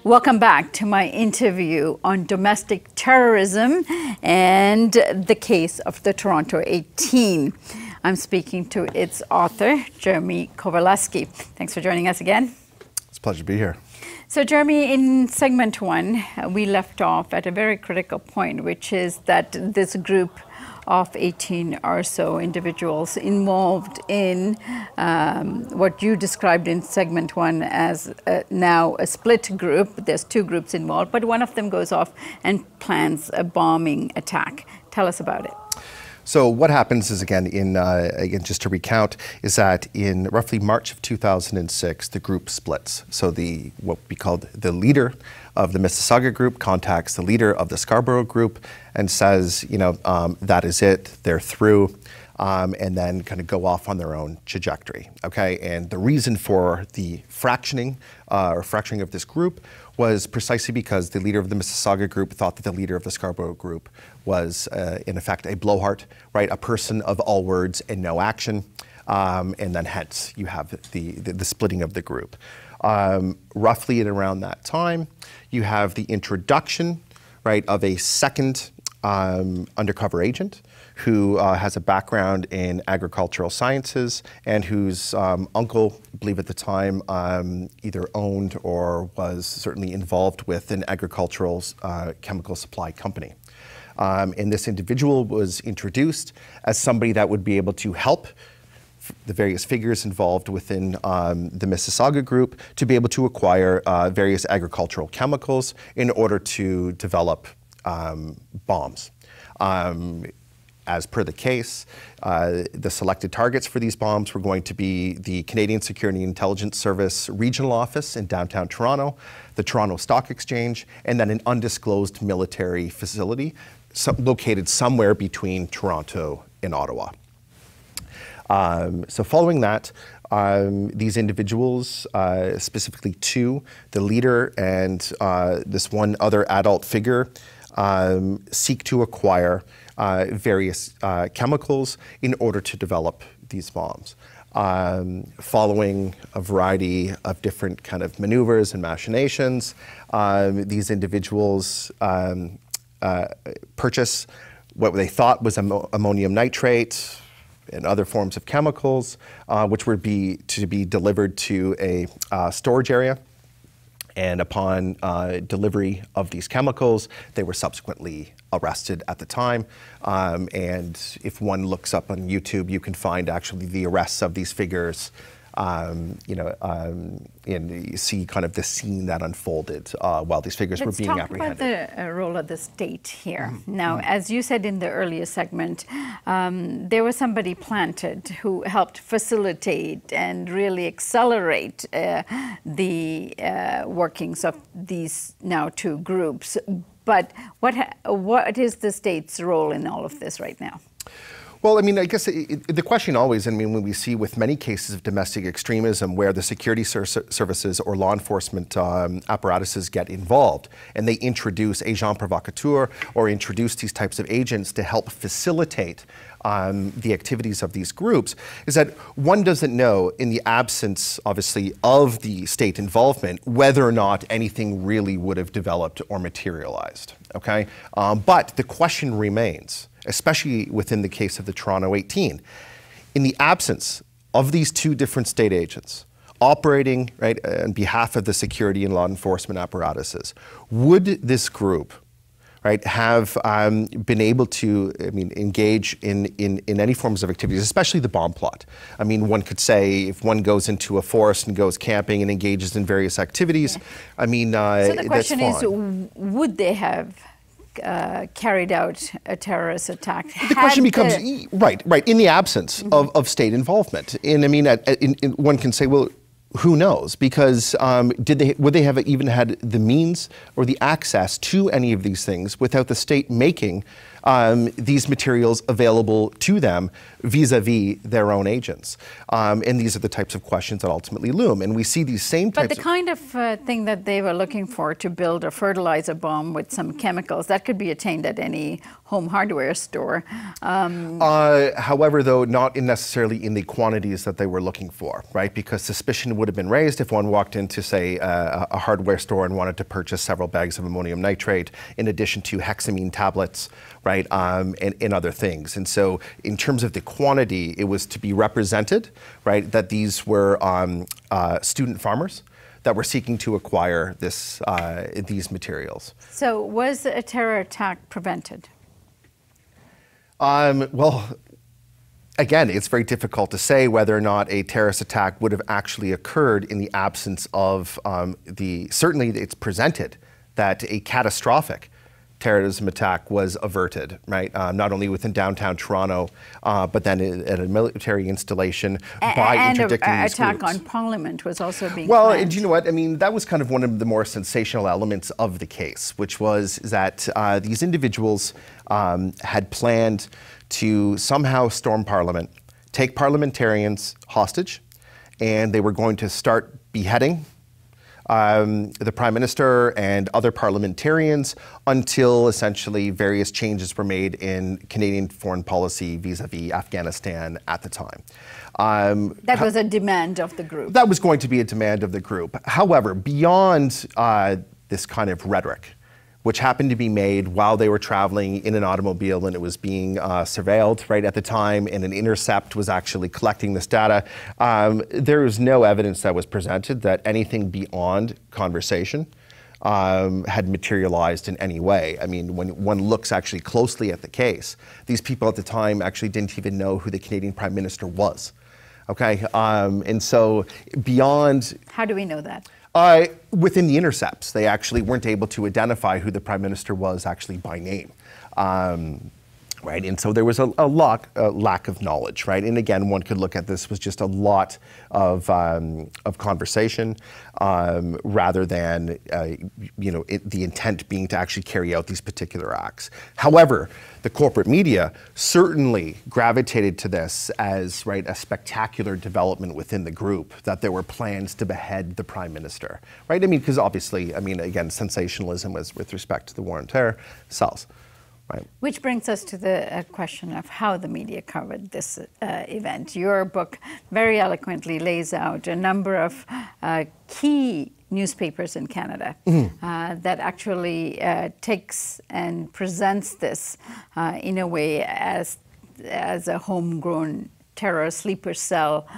Welcome back to my interview on domestic terrorism and the case of the Toronto 18. I'm speaking to its author, Jeremy Kowalski. Thanks for joining us again. It's a pleasure to be here. So, Jeremy, in segment one, we left off at a very critical point, which is that this group of 18 or so individuals involved in what you described in segment one as now a split group. There's two groups involved, but one of them goes off and plans a bombing attack. Tell us about it. So what happens is, again, just to recount, is that in roughly March of 2006, the group splits. So what we called the leader of the Mississauga group contacts the leader of the Scarborough group and says, that is it, they're through, and then kind of go off on their own trajectory, okay? And the reason for the fracturing of this group was precisely because the leader of the Mississauga group thought that the leader of the Scarborough group was, in effect, a blowhard, right? A person of all words and no action, and then hence you have the splitting of the group. Roughly at around that time, you have the introduction, right, of a second undercover agent who has a background in agricultural sciences and whose uncle, I believe at the time, either owned or was certainly involved with an agricultural chemical supply company. And this individual was introduced as somebody that would be able to help the various figures involved within the Mississauga group to be able to acquire various agricultural chemicals in order to develop bombs. As per the case, the selected targets for these bombs were going to be the Canadian Security Intelligence Service Regional Office in downtown Toronto, the Toronto Stock Exchange, and then an undisclosed military facility located somewhere between Toronto and Ottawa. So following that, these individuals, specifically two, the leader and this one other adult figure, seek to acquire various chemicals in order to develop these bombs. Following a variety of different kind of maneuvers and machinations, these individuals purchase what they thought was ammonium nitrate and other forms of chemicals, which were to be delivered to a storage area. And upon delivery of these chemicals, they were subsequently arrested at the time. And if one looks up on YouTube, you can find actually the arrests of these figures, and you see kind of the scene that unfolded while these figures were being apprehended. Let's talk about the role of the state here. Now, as you said in the earlier segment, there was somebody planted who helped facilitate and really accelerate the workings of these now two groups. But what is the state's role in all of this right now? Well, I mean, I guess the question always, I mean, when we see with many cases of domestic extremism where the security services or law enforcement apparatuses get involved and they introduce agents provocateurs or introduce these types of agents to help facilitate the activities of these groups, is that one doesn't know, in the absence, obviously, of the state involvement, whether or not anything really would have developed or materialized, okay? But the question remains, especially within the case of the Toronto 18, in the absence of these two different state agents operating, right, on behalf of the security and law enforcement apparatuses, would this group, right, have been able to, I mean, engage in any forms of activities, especially the bomb plot? I mean, one could say if one goes into a forest and goes camping and engages in various activities, I mean, so the question that's is, would they have carried out a terrorist attack? The question becomes, right, in the absence of state involvement. And I mean, one can say, well, who knows? Because would they have even had the means or the access to any of these things without the state making these materials available to them vis-a-vis their own agents? And these are the types of questions that ultimately loom. And we see these same types of... But the kind of thing that they were looking for to build a fertilizer bomb with some chemicals, that could be attained at any home hardware store. However, though, not necessarily in the quantities that they were looking for, right? Because suspicion would have been raised if one walked into, say, a hardware store and wanted to purchase several bags of ammonium nitrate in addition to hexamine tablets, right, and other things. And so in terms of the quantity, it was to be represented, right, that these were student farmers that were seeking to acquire these materials. So was a terror attack prevented? Well, again, it's very difficult to say whether or not a terrorist attack would have actually occurred in the absence of certainly it's presented that a catastrophic terrorism attack was averted, right? Not only within downtown Toronto, but then at a military installation by interdicting these attack groups. on Parliament was also being Well, planned. and you know what? I mean, that was kind of one of the more sensational elements of the case, which was that these individuals had planned to somehow storm Parliament, take parliamentarians hostage, and they were going to start beheading the Prime Minister and other parliamentarians until essentially various changes were made in Canadian foreign policy vis-a-vis Afghanistan at the time. That was a demand of the group. That was going to be a demand of the group. However, beyond this kind of rhetoric, which happened to be made while they were traveling in an automobile and it was being surveilled right at the time, and an intercept was actually collecting this data. There is no evidence that was presented that anything beyond conversation had materialized in any way. I mean, when one looks actually closely at the case, these people at the time actually didn't even know who the Canadian Prime Minister was. Okay, and so beyond... How do we know that? Within the intercepts, they actually weren't able to identify who the Prime Minister was actually by name. Right, and so there was a lack of knowledge, right? And again, one could look at this was just a lot of conversation rather than the intent being to actually carry out these particular acts. However, the corporate media certainly gravitated to this as a spectacular development within the group, that there were plans to behead the Prime Minister, right? I mean, because obviously, I mean, again, sensationalism with respect to the war on terror sells. Right. Which brings us to the question of how the media covered this event. Your book very eloquently lays out a number of key newspapers in Canada that actually takes and presents this in a way as a homegrown terror sleeper cell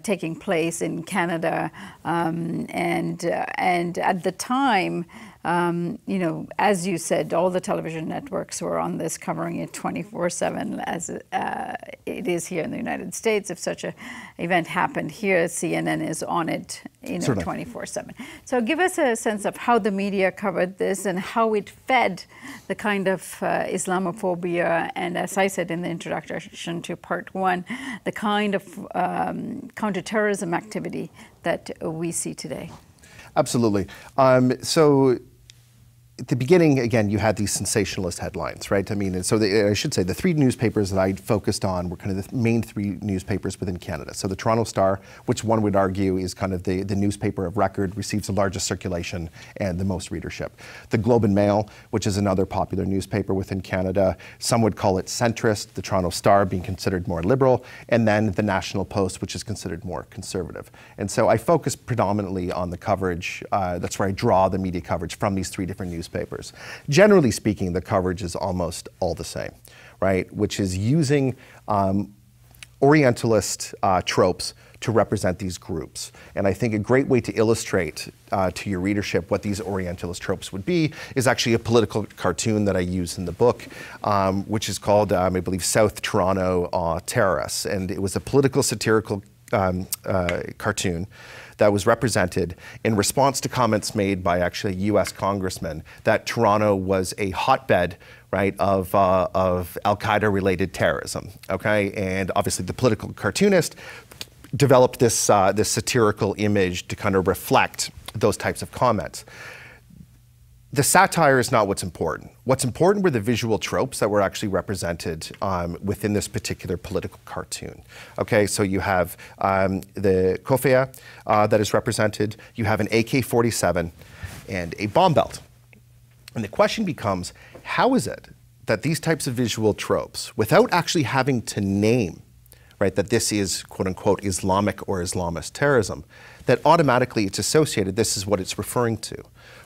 taking place in Canada, and at the time, as you said, all the television networks were on this, covering it 24/7, as it is here in the United States. If such an event happened here, CNN is on it, 24/7. So give us a sense of how the media covered this and how it fed the kind of Islamophobia, and as I said in the introduction to part one, the kind of counterterrorism activity that we see today. Absolutely. So at the beginning, again, you had these sensationalist headlines, right? I mean, and so I should say the three newspapers that I focused on were kind of the main three newspapers within Canada. So the Toronto Star, which one would argue is kind of the newspaper of record, receives the largest circulation and the most readership. The Globe and Mail, which is another popular newspaper within Canada, some would call it centrist, the Toronto Star being considered more liberal, and then the National Post, which is considered more conservative. And so I focus predominantly on the coverage, that's where I draw the media coverage from these three different newspapers. Generally speaking, the coverage is almost all the same, right? Which is using Orientalist tropes to represent these groups. And I think a great way to illustrate to your readership what these Orientalist tropes would be is actually a political cartoon that I use in the book, which is called, I believe, South Toronto Terrorists. And it was a political satirical cartoon that was represented in response to comments made by actually a U.S. congressman that Toronto was a hotbed, right, of Al-Qaeda related terrorism, okay? And obviously the political cartoonist developed this satirical image to kind of reflect those types of comments. the satire is not what's important. What's important were the visual tropes that were actually represented within this particular political cartoon. Okay, so you have the kofia that is represented, you have an AK-47 and a bomb belt. And the question becomes, how is it that these types of visual tropes, without actually having to name, right, that this is quote unquote Islamic or Islamist terrorism, that automatically it's associated, this is what it's referring to,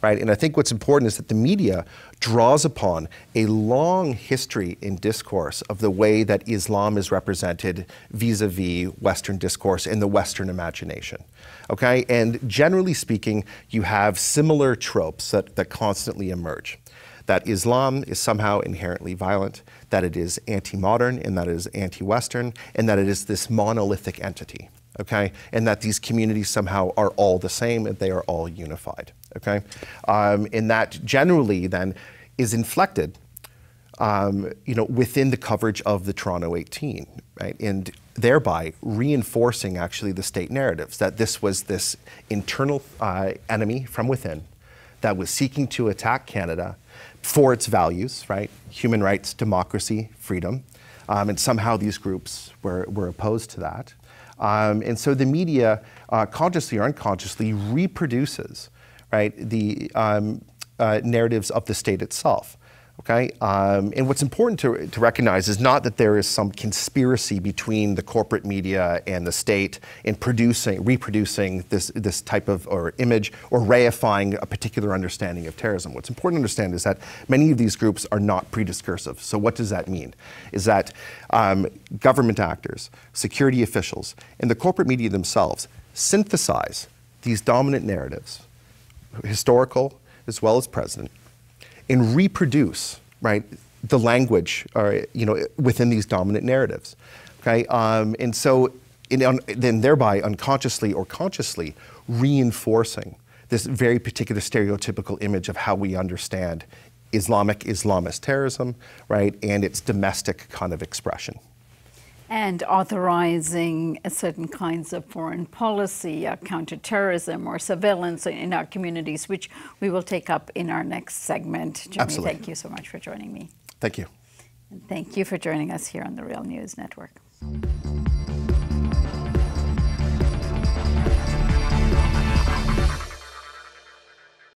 right? And I think what's important is that the media draws upon a long history in discourse of the way that Islam is represented vis-a-vis Western discourse and the Western imagination, okay? And generally speaking, you have similar tropes that constantly emerge. That Islam is somehow inherently violent, that it is anti-modern and that it is anti-Western, and that it is this monolithic entity, okay? And that these communities somehow are all the same and they are all unified, okay? And that generally then is inflected, within the coverage of the Toronto 18, right? And thereby reinforcing actually the state narratives that this was this internal enemy from within that was seeking to attack Canada for its values, right? Human rights, democracy, freedom. And somehow these groups were opposed to that. And so the media, consciously or unconsciously, reproduces, right, the narratives of the state itself. Okay, and what's important to recognize is not that there is some conspiracy between the corporate media and the state in reproducing this type of image or reifying a particular understanding of terrorism. What's important to understand is that many of these groups are not prediscursive. So what does that mean? Is that government actors, security officials, and the corporate media themselves synthesize these dominant narratives, historical as well as present, and reproduce, right, the language, within these dominant narratives, okay? And so, then thereby unconsciously or consciously reinforcing this very particular stereotypical image of how we understand Islamist terrorism, right, and its domestic kind of expression. And authorizing certain kinds of foreign policy, counterterrorism or surveillance in our communities, which we will take up in our next segment. Jeremy, absolutely. Thank you so much for joining me. Thank you. And thank you for joining us here on the Real News Network.